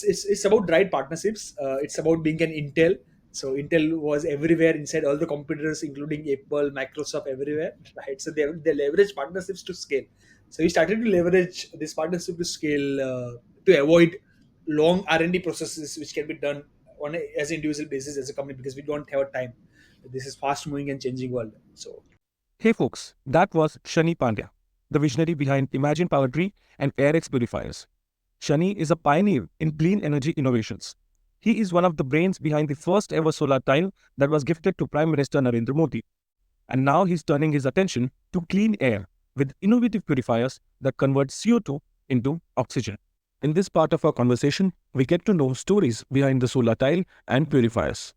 it's about right partnerships. It's about being an Intel. So Intel was everywhere inside all the computers, including Apple, Microsoft, everywhere, right? So they leverage partnerships to scale. So we started to leverage this partnership to scale to avoid long R&D processes, which can be done as an individual basis as a company because we don't have time. This is fast moving and changing world. So Hey folks, that was Shani Pandya, the visionary behind Imagine Powertree and AirX Purifiers. Shani is a pioneer in clean energy innovations. He is one of the brains behind the first ever solar tile that was gifted to Prime Minister Narendra Modi. And now he's turning his attention to clean air with innovative purifiers that convert CO2 into oxygen. In this part of our conversation, we get to know stories behind the solar tile and purifiers.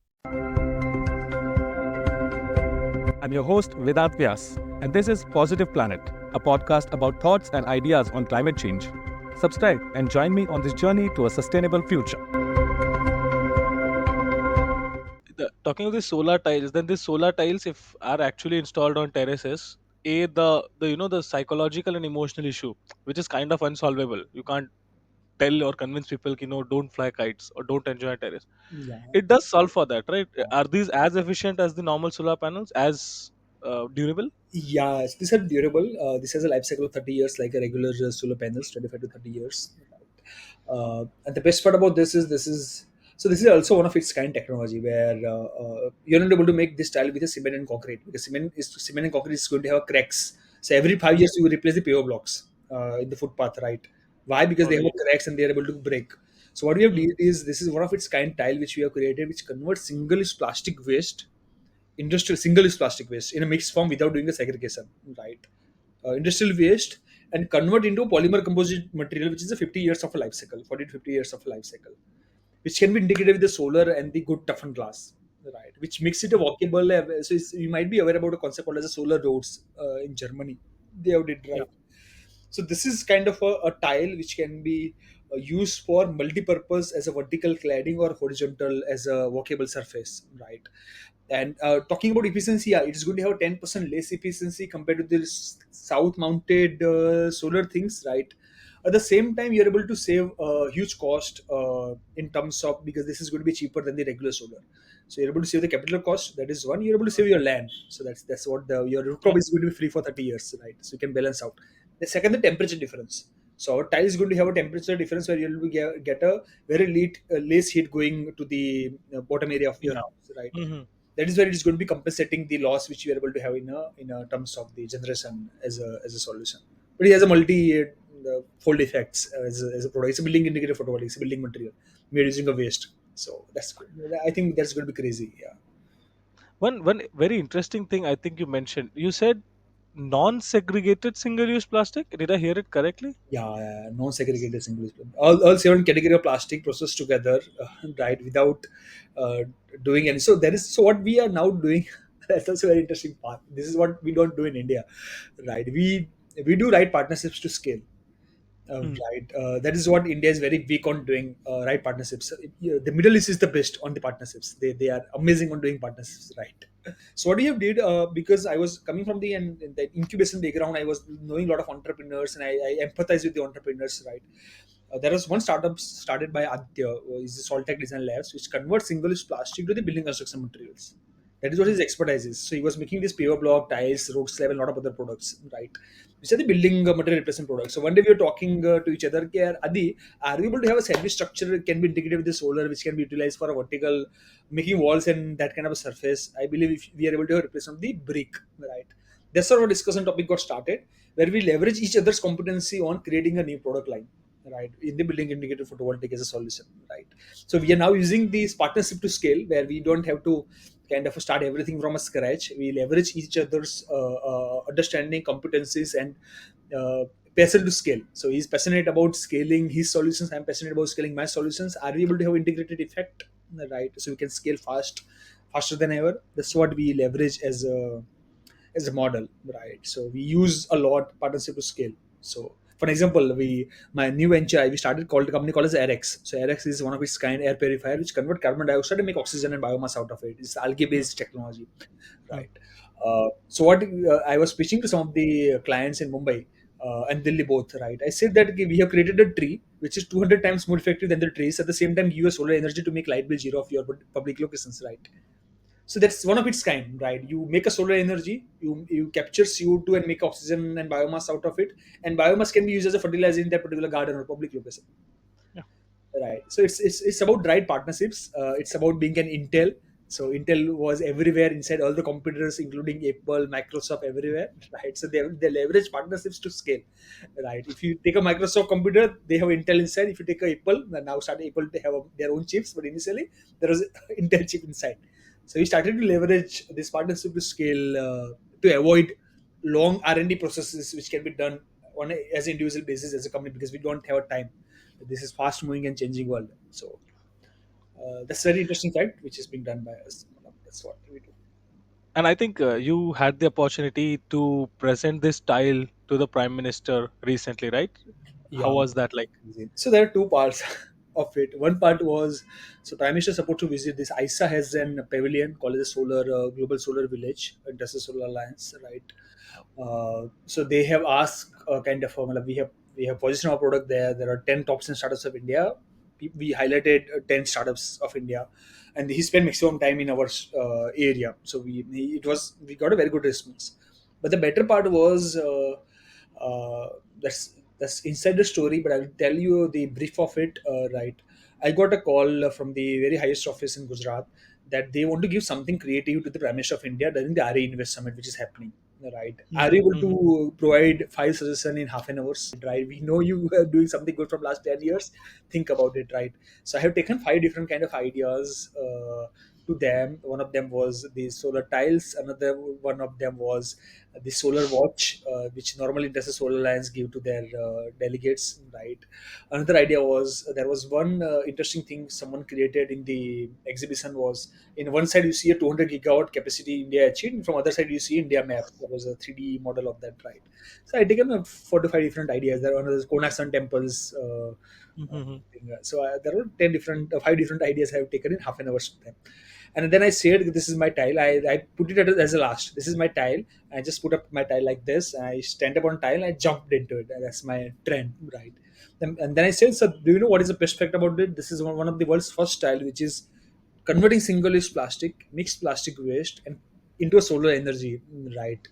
I'm your host, Vedant Vyas, and this is Positive Planet, a podcast about thoughts and ideas on climate change. Subscribe and join me on this journey to a sustainable future. Talking of the solar tiles, then these solar tiles, if are actually installed on terraces, the psychological and emotional issue, which is kind of unsolvable. You can't tell or convince people, don't fly kites or don't enjoy a terrace. yeah. It does solve for that, right? Are these as efficient as the normal solar panels, as durable? Yes, these are durable. This has a life cycle of 30 years, like a regular solar panels, 25 to 30 years. And the best part about this is also one of its kind technology where you're not able to make this tile with a cement and concrete because cement and concrete is going to have cracks. So every 5 years you replace the paver blocks in the footpath, right? Why? Because they have Okay. cracks and they are able to break. So what we have Hmm. did is this is one of its kind tile which we have created, which converts single-use plastic waste industrial single-use plastic waste in a mixed form without doing a segregation, right? Industrial waste and convert into a polymer composite material, which is a 50 years of a life cycle, 40 to 50 years of a life cycle, which can be integrated with the solar and the good toughened glass, right? Which makes it a walkable. You might be aware about a concept called as a solar roads in Germany. They have did Yeah. right. So this is kind of a tile which can be used for multi-purpose as a vertical cladding or horizontal as a walkable surface, right? And talking about efficiency, yeah, it's going to have 10% less efficiency compared to the south-mounted solar things, right? At the same time, you're able to save a huge cost in terms of because this is going to be cheaper than the regular solar. So you're able to save the capital cost. That is one. You're able to save your land. So that's what your rooftop Yeah. is going to be free for 30 years, right? So you can balance out. The second, the temperature difference. So our tile is going to have a temperature difference where you'll get a very less heat going to the bottom area of your Yeah. house, right? Hmm. That is where it is going to be compensating the loss which you are able to have in a terms of the generation as a solution. But it has a multi fold effects as a product. It's a building indicator photovoltaic. It's a building material made using a waste. So that's good. I think that's going to be crazy. Yeah. One very interesting thing I think you mentioned. You said non-segregated single-use plastic. Did I hear it correctly? Yeah, non-segregated single use plastic. All seven category of plastic processed together, right, without uh, doing any. So there is so what we are now doing. That's also a very interesting part. This is what we don't do in India, right? We do right partnerships to scale. Hmm. Right. That is what India is very weak on doing, right partnerships. Yeah, the Middle East is the best on the partnerships. They are amazing on doing partnerships, right? So what we have did because I was coming from the incubation background, I was knowing a lot of entrepreneurs and I empathize with the entrepreneurs, right? There was one startup started by Aditya, is the Soltech Design Labs, which converts single-use plastic to the building construction materials. That is what Hmm. his expertise is. So he was making this paver block, tiles, road slab, and a lot of other products, right? Which are the building material replacement products. So one day we were talking to each other, "Okay, Adi, are we able to have a service structure that can be integrated with the solar, which can be utilized for a vertical, making walls and that kind of a surface? I believe if we are able to have replacement the brick, right? That's sort of a discussion topic got started, where we leverage each other's competency on creating a new product line, right, in the building indicator photovoltaic as a solution, right? So we are now using these partnership to scale where we don't have to kind of start everything from a scratch. We leverage each other's understanding competencies and uh, passion to scale. So he's passionate about scaling his solutions, I'm passionate about scaling my solutions. Are we able to have integrated effect, right? So we can scale faster than ever. That's what we leverage as a model, right? So we use a lot partnership to scale. So for example, my new venture we started called a company called as AirX. So AirX is one of its kind air purifier which convert carbon dioxide and make oxygen and biomass out of it. It's algae Hmm. based technology, Hmm. right? So what I was pitching to some of the clients in Mumbai, and Delhi both, right? I said that okay, we have created a tree which is 200 times more effective than the trees. At the same time, give you solar energy to make light bill zero of your public locations, right? So that's one of its kind, right? You make a solar energy, you capture CO2 and make oxygen and biomass out of it, and biomass can be used as a fertilizer in that particular garden or public location. Yeah. Right. So it's about right partnerships. It's about being an Intel. So Intel was everywhere inside all the computers, including Apple, Microsoft, everywhere. Right. So they leverage partnerships to scale. Right. If you take a Microsoft computer, they have Intel inside. If you take a Apple, now start Apple, they have their own chips, but initially there was Intel chip inside. So we started to leverage this partnership to scale to avoid long R&D processes, which can be done on as an individual basis as a company because we don't have time. This is fast moving and changing world. So that's very interesting fact which is being done by us. That's what we do. And I think you had the opportunity to present this tile to the Prime Minister recently, right? How Yeah. was that like? So there are two parts of it. One part was so Prime Minister supposed to visit this. ISA has an pavilion called the Solar Global Solar Village, Industrial Solar Alliance, right? So they have asked kind of formula. We have positioned our product there. There are 10 top 10 startups of India. We highlighted 10 startups of India, and he spent maximum time in our area. So we got a very good response. But the better part was uh, that's inside the story. But I will tell you the brief of it. Right, I got a call from the very highest office in Gujarat that they want to give something creative to the Prime Minister of India during the RE Invest Summit, which is happening. Right, are you able Mhm. to provide five suggestions in half an hour? Right, we know you are doing something good from last 10 years. Think about it, right? So I have taken five different kind of ideas to them. One of them was the solar tiles. Another one of them was the solar watch, which normally Industrial Solar Alliance give to their delegates, right? Another idea was there was one interesting thing someone created in the exhibition was in one side you see a 200 gigawatt capacity India achieved, and from other side you see India map. There was a 3D model of that, right? So I taken 4 to 5 different ideas. There are one of those Konak Sun temples. Mhm. Thing. So there were 5 different ideas I have taken in half an hour time. And then I said, this is my tile. I put it as a last. This is my tile. I just put up my tile like this. I stand up on tile. I jumped into it. And that's my trend, right? And then I said, so do you know what is the best fact about it? This is one of the world's first tile, which is converting single-use plastic, mixed plastic waste, and into a solar energy, right?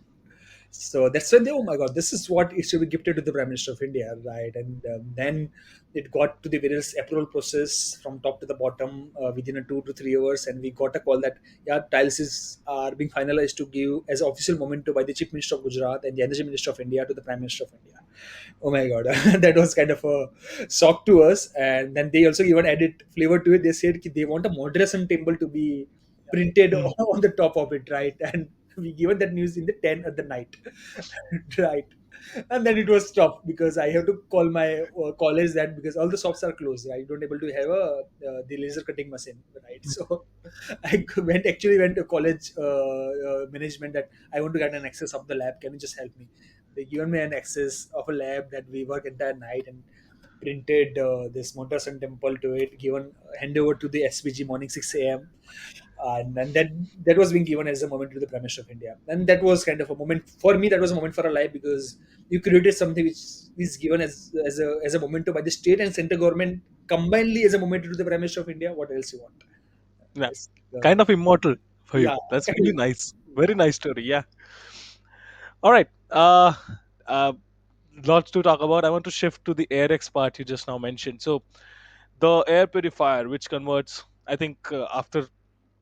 So that's when they, oh my God, this is what it should be gifted to the Prime Minister of India, right? And then it got to the various approval process from top to the bottom within a 2 to 3 hours, and we got a call that yeah, tiles are being finalized to give as an official memento by the Chief Minister of Gujarat and the Energy Minister of India to the Prime Minister of India. Oh my God, that was kind of a shock to us. And then they also even added flavor to it. They said they want a moderation table to be printed Mhm. on the top of it, right? And we given that news in the 10 at the night, right? And then it was tough because I have to call my college that because all the shops are closed, right? Don't able to have a the laser cutting machine, right? So I went to college management that I want to get an access of the lab. Can you just help me? They given me an access of a lab that we work entire night and printed this Monta Sun temple to it, given handover to the SPG morning 6 a.m. And then that was being given as a moment to the Prime Minister of India, and that was kind of a moment for me. That was a moment for a life because you created something which is given as a memento by the state and central government combinedly as a memento to the Prime Minister of India. What else you want? Yeah. It's, Kind of immortal for you. yeah, That's kind really of, nice. Very yeah. nice story. Yeah. All right. Uh, Lots to talk about. I want to shift to the AirX part you just now mentioned. So the air purifier, which converts, I think after,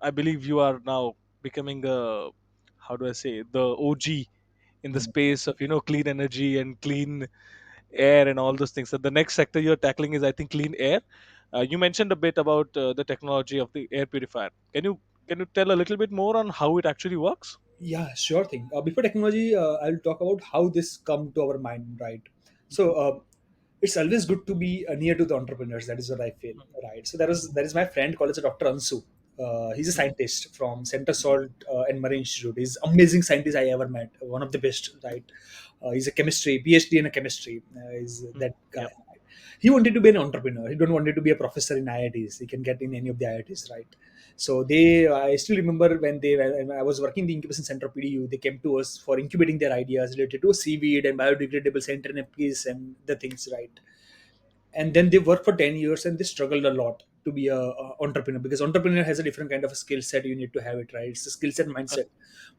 I believe you are now becoming a, how do I say, the OG in the space of clean energy and clean air and all those things. So the next sector you're tackling is, I think, clean air. You mentioned a bit about the technology of the air purifier. Can you tell a little bit more on how it actually works? Yeah, sure thing. Before technology, I'll talk about how this come to our mind, right? So it's always good to be near to the entrepreneurs. That is what I feel, right? So there is my friend called as Dr. Ansu. He's a Mhm. scientist from Center Salt and Marine Institute. He's amazing scientist I ever met. One of the best, right? He's a chemistry PhD in a chemistry. Is Mhm. that Yeah. guy? He wanted to be an entrepreneur. He don't wanted to be a professor in IITs. He can get in any of the IITs, right? So I still remember when I was working in the incubation center PDU, they came to us for incubating their ideas related to seaweed and biodegradable sanitary napkins and the things, right? And then they worked for 10 years and they struggled a lot to be a entrepreneur, because entrepreneur has a different kind of a skill set. You need to have it, right? It's a skill set mindset,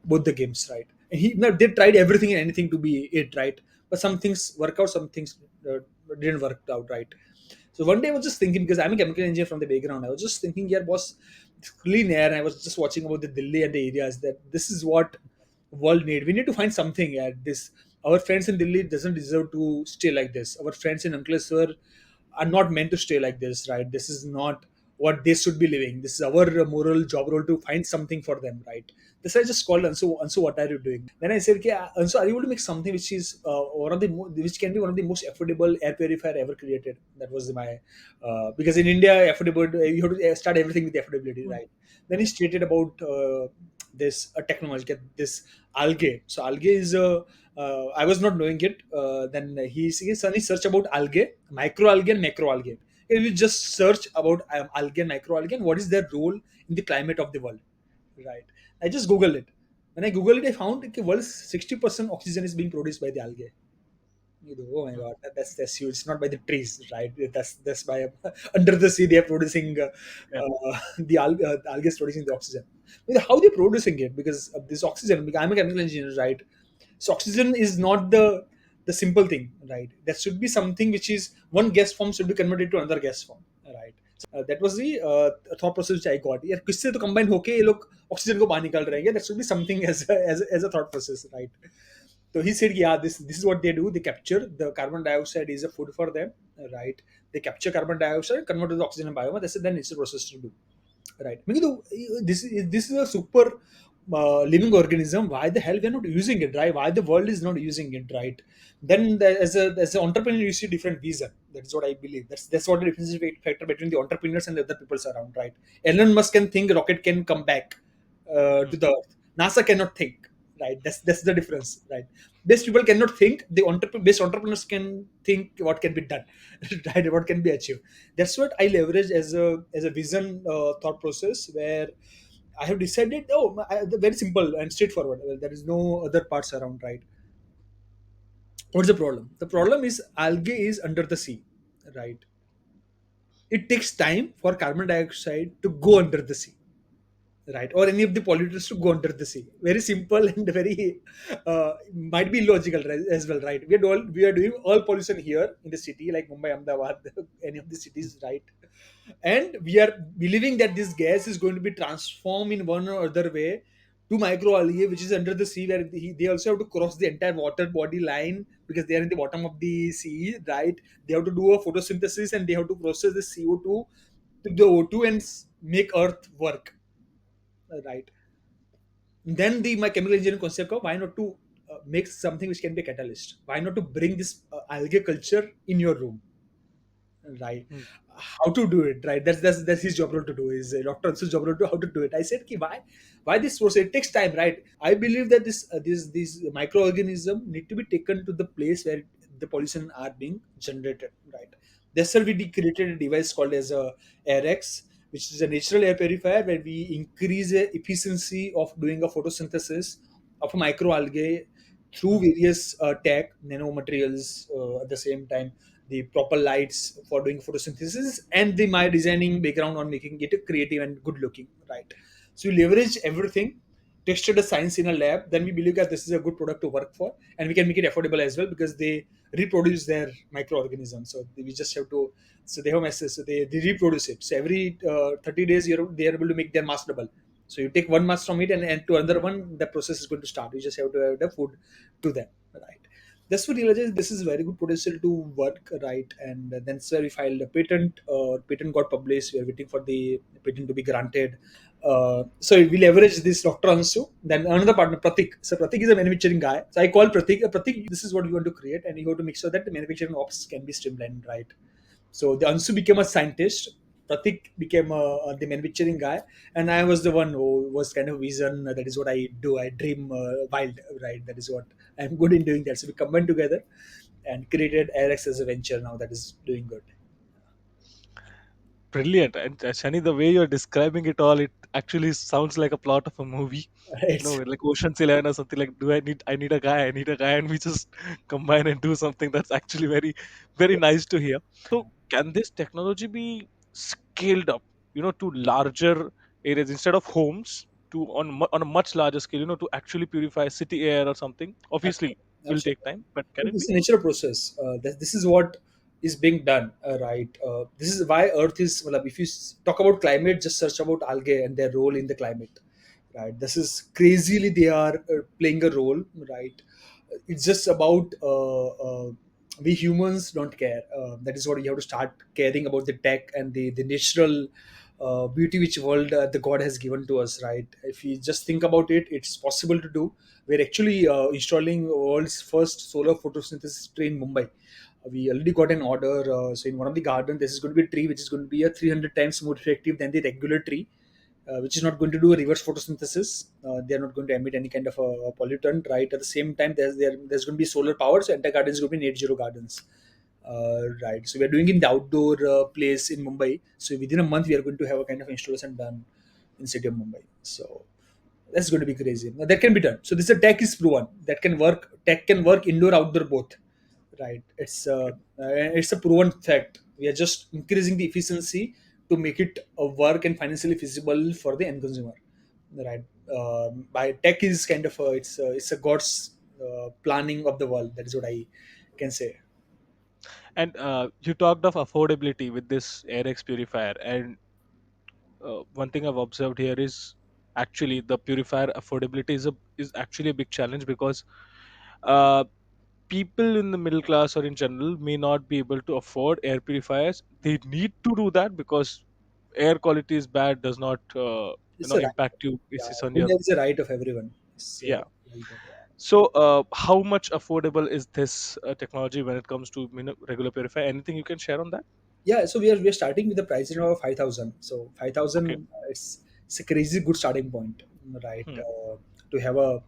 both the games, right? And now they tried everything and anything to be it, right? But some things work out, some things didn't work out, right? So one day I was just thinking, because I'm a chemical engineer from the background, I was just thinking, yeah, boss, it's clean air. And I was just watching about the Delhi and the areas, that this is what world need. We need to find something at this. Our friends in Delhi doesn't deserve to stay like this. Our friends in Ankleshwar are not meant to stay like this, right? This is not what they should be living. This is our moral job role to find something for them, right? This I just called Ansu. Ansu, what are you doing? Then I said, okay, Ansu, are you able to make something which is which can be one of the most affordable air purifier ever created? That was my because in India, affordable, you have to start everything with affordability, right? Then he stated about this technology, this algae. So algae is a I was not knowing it. Then he suddenly searched about algae, microalgae and macroalgae. If you just search about algae and microalgae and what is their role in the climate of the world, right? I just googled it. When I googled it, I found that world's 60% oxygen is being produced by the algae. You know, oh my god, that's huge. It's not by the trees, right? That's by under the sea they are producing Yeah. the algae is producing the oxygen. How they producing it? Because of this oxygen. Because I'm a chemical engineer, right? So oxygen is not the simple thing, right? There should be something which is one gas form should be converted to another gas form, right? That was the thought process which I got. यार किससे तो combine होके ये लोग oxygen को बाहर निकाल रहे हैं. That should be something as a thought process, right? So he said, yeah, this is what they do. They capture the carbon dioxide is a food for them, right? They capture carbon dioxide, convert to the oxygen and biomass. That's then it's a process to do, right? I mean, this is a super living organism. Why the hell we're not using it, right? Why the world is not using it, right? Then as an entrepreneur, you see different vision. That's what I believe. That's what the differentiating factor between the entrepreneurs and the other people around, right? Elon Musk can think rocket can come back to the Earth. NASA cannot think, right? That's the difference, right? Best people cannot think. The best entrepreneurs can think what can be done, right? What can be achieved. That's what I leverage as a vision thought process, where I have decided, very simple and straightforward. Well, there is no other parts around, right? What's the problem? The problem is algae is under the sea, right? It takes time for carbon dioxide to go under the sea, right? Or any of the pollutants to go under the sea. Very simple and very might be illogical as well, right? We are doing all pollution here in the city, like Mumbai, Ahmedabad, any of the cities, right? And we are believing that this gas is going to be transformed in one or other way to microalgae, which is under the sea, where they also have to cross the entire water body line because they are in the bottom of the sea, right? They have to do a photosynthesis and they have to process the CO2 to the O2 and make Earth work, right? Then my chemical engineering concept of why not to make something which can be a catalyst? Why not to bring this algae culture in your room, right? Mm. How to do it, right? That's his job role to do, is Dr. Ansu's job role to how to do it. I said, why this process? It takes time, right? I believe that these microorganism need to be taken to the place where the pollution are being generated, right? That's why we created a device called as a AirX, which is a natural air purifier, where we increase the efficiency of doing a photosynthesis of a microalgae through various tech nanomaterials, at the same time the proper lights for doing photosynthesis, and my designing background on making it creative and good looking, right? So we leverage everything, tested the science in a lab, then we believe that this is a good product to work for, and we can make it affordable as well because they reproduce their microorganisms. So we just have to, so they have masses, so they reproduce it. So every 30 days they are able to make their mass double. So you take one mass from it and to another one, the process is going to start. You just have to have the food to them, right? That's what realized this is very good potential to work, right? And that's where we filed a patent. Patent got published. We are waiting for the patent to be granted. So we leverage this Dr. Ansu. Then another partner, Pratik. So Pratik is a manufacturing guy. So I call Pratik. Pratik, this is what we want to create, and you have to make sure that the manufacturing ops can be streamlined, right? So the Ansu became a scientist. Pratik became the manufacturing guy, and I was the one who was kind of vision. That is what I do. I dream wild, right? That is what I'm good in doing. That. So we combine together. and created AirX as a venture now that is doing good. Brilliant. And Shani, the way you're describing it all, it actually sounds like a plot of a movie. It's Like Ocean's 11 or something like, I need a guy, I need a guy, and we just combine and do something that's actually very, very nice to hear. So, can this technology be scaled up, to larger areas instead of homes, to on a much larger scale, to actually purify city air or something? Obviously, will take absolutely. time, but can This it is be? a natural process. This is what is being done, right? This is why Earth is. Well, if you talk about climate, just search about algae and their role in the climate, right? This is crazily they are playing a role, right? It's just about we humans don't care. That is what you have to start caring about the tech and the natural beauty which world the God has given to us, right? If you just think about it, it's possible to do. We're actually installing world's first solar photosynthesis tree in Mumbai. We already got an order. So in one of the garden, this is going to be a tree which is going to be a 300 times more effective than the regular tree, which is not going to do a reverse photosynthesis. They are not going to emit any kind of a pollutant, right? At the same time, there's going to be solar power, so entire garden is going to be net zero gardens. Right. So we are doing in the outdoor place in Mumbai. So within a month, we are going to have a kind of installation done in city of Mumbai. So that's going to be crazy. Now, that can be done. So this is tech is proven that can work. Tech can work indoor, outdoor both. Right. It's a proven fact. We are just increasing the efficiency to make it work and financially feasible for the end consumer. Right. By tech is kind of it's a God's planning of the world. That is what I can say. And you talked of affordability with this AirX purifier, and one thing I've observed here is actually the purifier affordability is actually a big challenge because uh, people in the middle class or in general may not be able to afford air purifiers. They need to do that because air quality is bad, does not It's a right. impact you. Yeah, It's on clean your. air is a right of everyone. It's Yeah. well said, yeah. So how much affordable is this technology when it comes to regular purifier? Anything you can share on that? Yeah, so we are starting with the price range of 5,000. So Okay. 5,000, it's a crazy good starting point, right? Hmm. To have a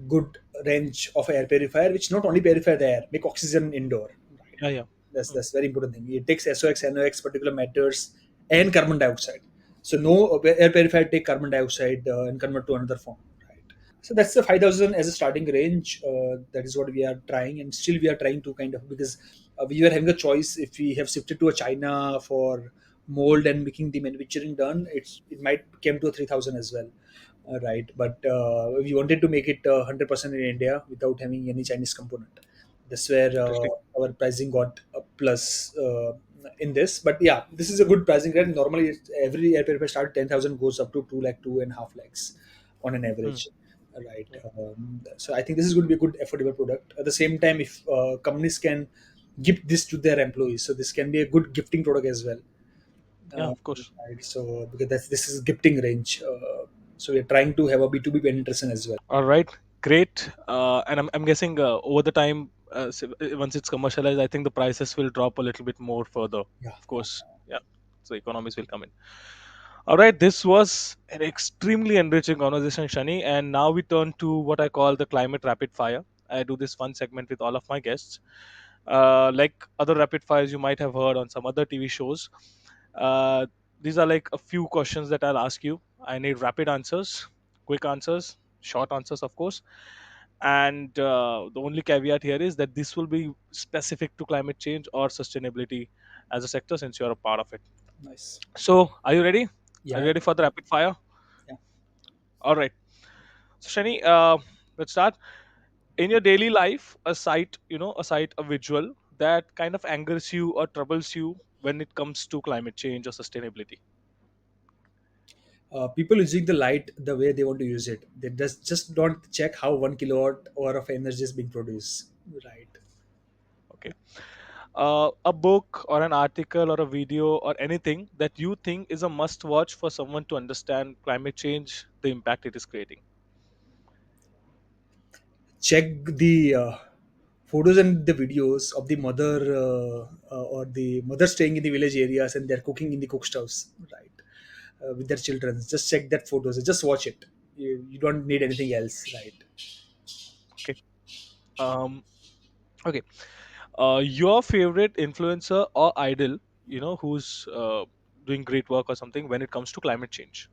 good range of air purifier, which not only purify the air, make oxygen indoor, right? Yeah, yeah. That's Hmm. that's very important thing. It takes SOx, NOx, particular matters, and carbon dioxide. So no air purifier take carbon dioxide and convert to another form, right? So that's the 5,000 as a starting range. That is what we are trying, and still we are trying to kind of, because we were having a choice. If we have shifted to a China for mold and making the manufacturing done, it might came to a 3,000 as well, right? But we wanted to make it 100% in India without having any Chinese component. That's where Interesting. our pricing got a plus in this. But yeah, this is a good pricing rate. Normally, every air purifier start 10,000 goes up to 2 lakh, 2.5 lakhs on an Hmm. average, right? So I think this is going to be a good affordable product. At the same time, if companies can gift this to their employees, so this can be a good gifting product as well. Yeah, Uh, of course. right. So because this is gifting range. So we're trying to have a B2B penetration as well. All right, great. And I'm guessing over the time, once it's commercialized, I think the prices will drop a little bit more further. Yeah, Of yeah. course, yeah. So economies will come in. All right, this was an extremely enriching conversation, Shani. And now we turn to what I call the climate rapid fire. I do this fun segment with all of my guests. Like other rapid fires you might have heard on some other TV shows. Uh, these are like a few questions that I'll ask you. I need rapid answers, quick answers, short answers, of course. And the only caveat here is that this will be specific to climate change or sustainability as a sector since you're a part of it. Nice. So, are you ready? Are you Yeah, ready for the rapid fire? yeah. All right. So, Shani, let's start. In your daily life, a sight, a visual that kind of angers you or troubles you when it comes to climate change or sustainability. People using the light the way they want to use it. They just don't check how 1 kilowatt hour of energy is being produced. Right. Okay. A book or an article or a video or anything that you think is a must watch for someone to understand climate change, the impact it is creating. Check the photos and the videos of the mother or the mother staying in the village areas and they're cooking in the cook stoves, right? With their children. Just check that photos. Just watch it. You don't need anything else, right? Okay. Um, okay. Your favorite influencer or idol, who's doing great work or something when it comes to climate change.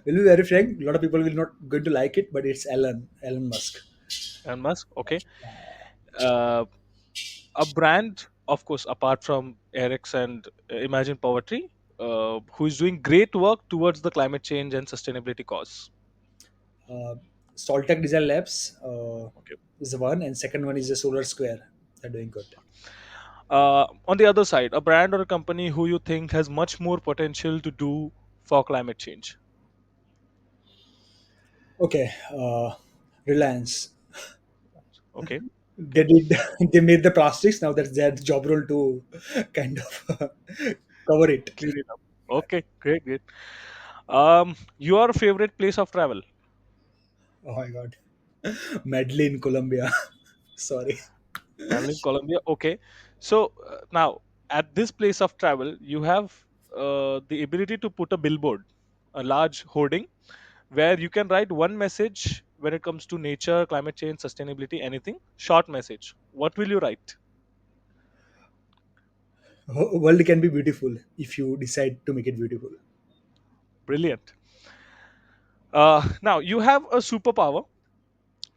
Will be very frank. A lot of people will not going to like it, but it's Elon Musk. And Musk, okay. uh, a brand, of course, apart from AirX and Imagine Poverty, who is doing great work towards the climate change and sustainability cause. Uh, Soltech Design Labs Okay. is the one, and second one is the Solar Square. They're doing good. On the other side, a brand or a company who you think has much more potential to do for climate change. Okay, Reliance. Okay. They Okay. did. They made the plastics. Now that's their job role to kind of cover it. Clean it up. Okay, great, great. Your favorite place of travel? Oh my god, Medellin, Colombia. Sorry. Traveling Colombia. Okay. So now at this place of travel, you have the ability to put a billboard, a large hoarding, where you can write one message when it comes to nature, climate change, sustainability, anything. Short message. What will you write? World can be beautiful if you decide to make it beautiful. Brilliant. Now you have a superpower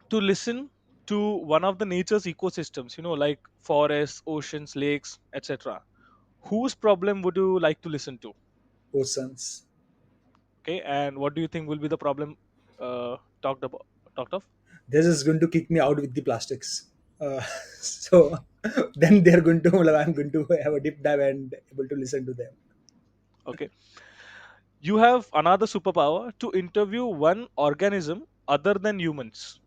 to listen to one of the nature's ecosystems. Like forests, oceans, lakes, etc. Whose problem would you like to listen to? Oceans. Okay, and what do you think will be the problem uh, talked about talked of? They're just going to kick me out with the plastics. So then they're going to. Well, I'm going to have a deep dive and able to listen to them. Okay, you have another superpower to interview one organism other than humans.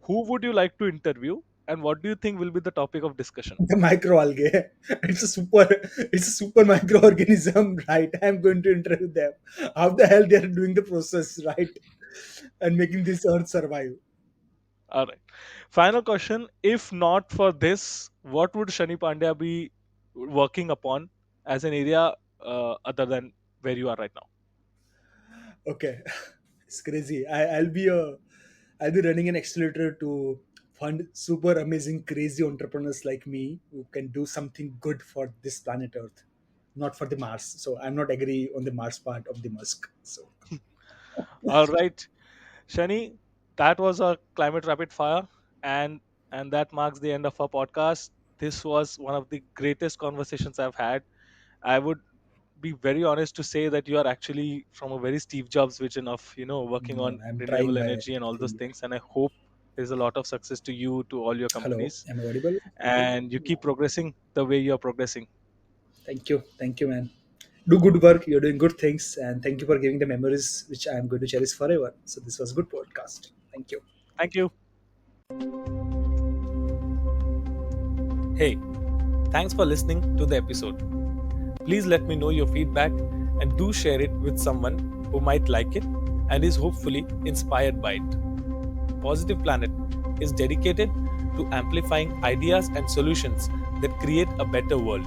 Who would you like to interview, and what do you think will be the topic of discussion? The microalgae. It's a super microorganism, right? I'm going to interview them. How the hell they are doing the process, right? And making this earth survive. All right, final question: if not for this, what would Shani Pandya be working upon as an area other than where you are right now? Okay. It's crazy. I'll be running an accelerator to fund super amazing crazy entrepreneurs like me who can do something good for this planet Earth, not for the Mars. So I'm not agree on the Mars part of the Musk. So All right, Shani, that was a climate rapid fire, and that marks the end of our podcast. This was one of the greatest conversations I've had. I would be very honest to say that you are actually from a very Steve Jobs vision of working no, on I'm trying renewable my energy and all those thing. things. And I hope there's a lot of success to you, to all your Hello, companies, am I audible? and you keep progressing the way you are progressing. Thank you, man. Do good work. You're doing good things, and thank you for giving the memories which I'm going to cherish forever. So this was good podcast. Thank you. Thank you. Hey, thanks for listening to the episode. Please let me know your feedback and do share it with someone who might like it and is hopefully inspired by it. Positive Planet is dedicated to amplifying ideas and solutions that create a better world.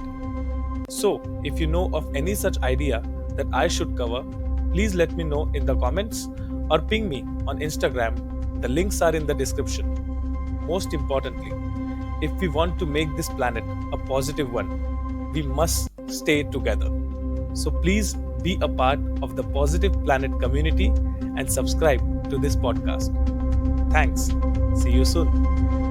So, if you know of any such idea that I should cover, please let me know in the comments or ping me on Instagram. The links are in the description. Most importantly, if we want to make this planet a positive one, we must stay together. So please be a part of the Positive Planet community and subscribe to this podcast. Thanks. See you soon.